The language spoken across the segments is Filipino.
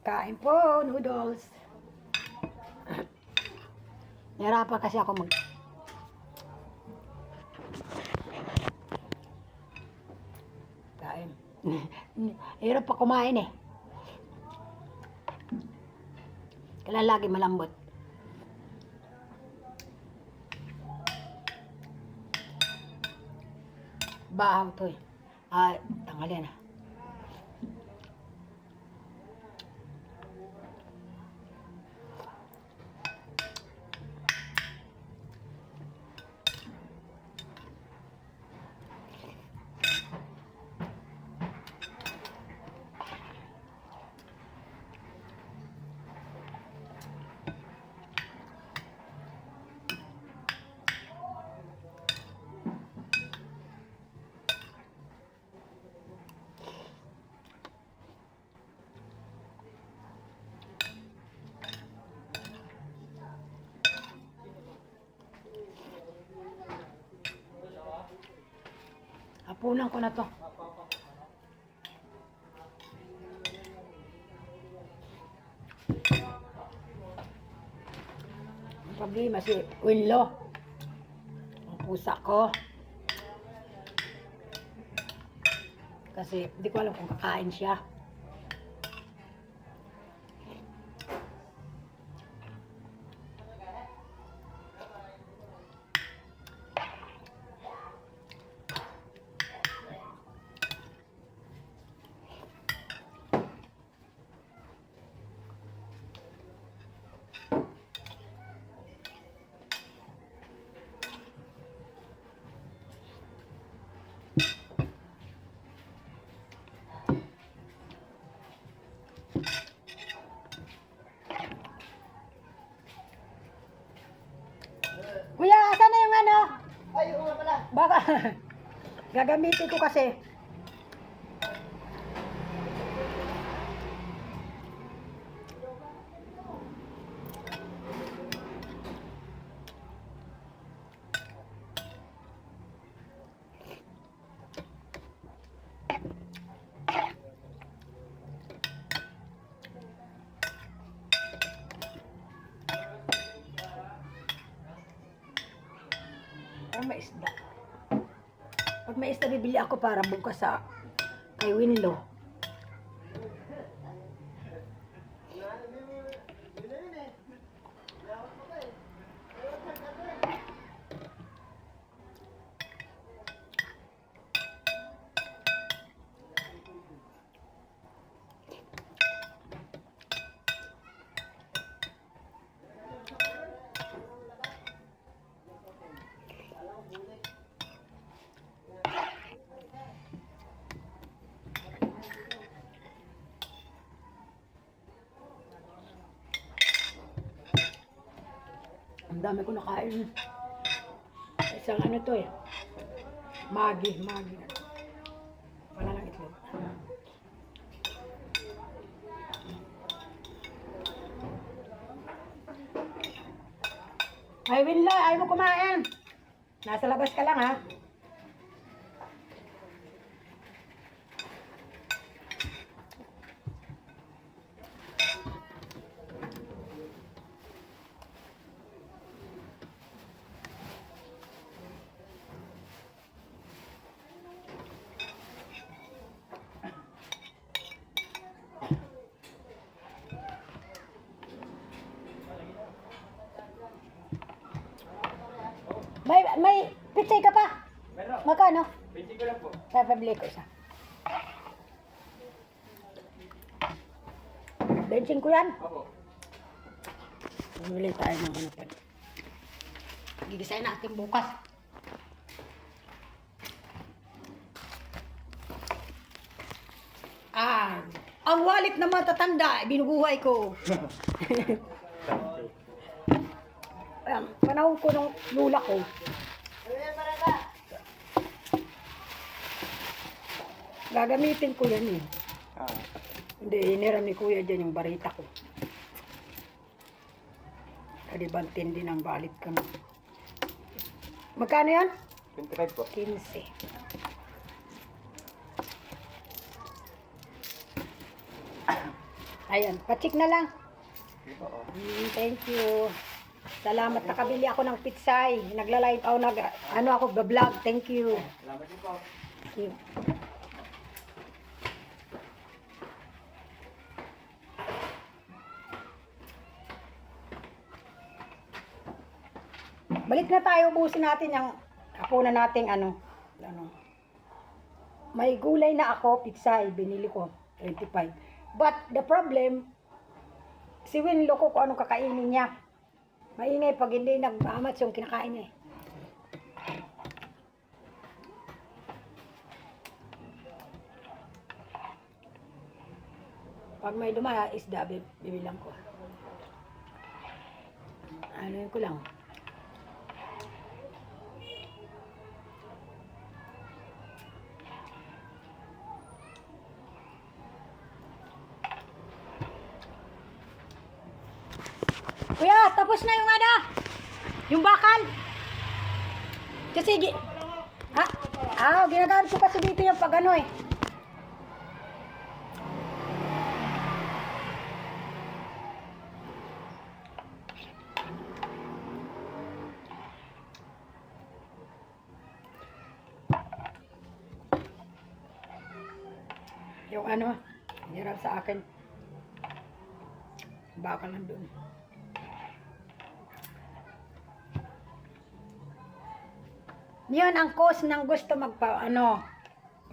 Kain po, noodles. Nahirapan kasi ako kain. Hirap pa kumain eh. Kailangan lagi malambot. Bahaw to eh. Tanghali na. Hapunan ko na to. Ang problema si Winlo. Ang pusa ko. Kasi hindi ko alam kung kakain siya. Kuya, asan na yung ano? Ay, oo nga pala. Baka gagamitin ko kasi. May isda. Pag may isda, bibili ako para bukas sa kay Winlo. Ang dami ko nakain. Isang ano to eh. Magi. Wala lang itlog. Ay, Winlo, ayaw mo kumain. Nasa labas ka lang ha. May pitsay ka pa? Meron. Magkano? 20 ko lang po. Papabili ko isa. Benching ko yan. Opo. Bumili tayo ng ano pa. Gigisayin natin bukas. Ang wallet na matatanda, binubuhay ko. Panahon ko ng lula ko. Gagamitin ko yan eh. Hindi, hiniram ni Kuya dyan yung barita ko. Kadibantin din ang balit ka mo. Magkano yan? 25 po. 15. Ayan, pacheck na lang. Sige po, oh. Thank you. Salamat, nakabili ako ng pitsay. Nagla-live ako, ano ako, vlog. Thank you. Salamat din po. Thank you. Balik na tayo, ubusin natin yung hapunan nating ano. May gulay na ako, pitsay, binili ko, 25. But the problem, si Win, loko ko anong kakainin niya. Maingay pag hindi nag-amats yung kinakain niya. Pag may dumaya, isda, bibilang ko. Ano yun ko lang. Kuya, tapos na yung ano? Yung bakal. Kasi, ginagamit ko kasi dito yung pag ano eh. Yung ano, hirap sa akin. Bakal nandun. Yun ang cause ng gusto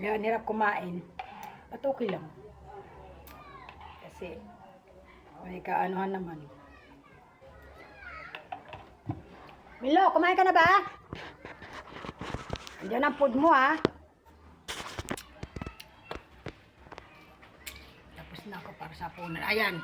yan, hirap kumain. At okay lang. Kasi, may kaanohan naman. Milo, kumain ka na ba? Andiyan ang food mo, ha? Tapos na ako para sa punan. Ayan.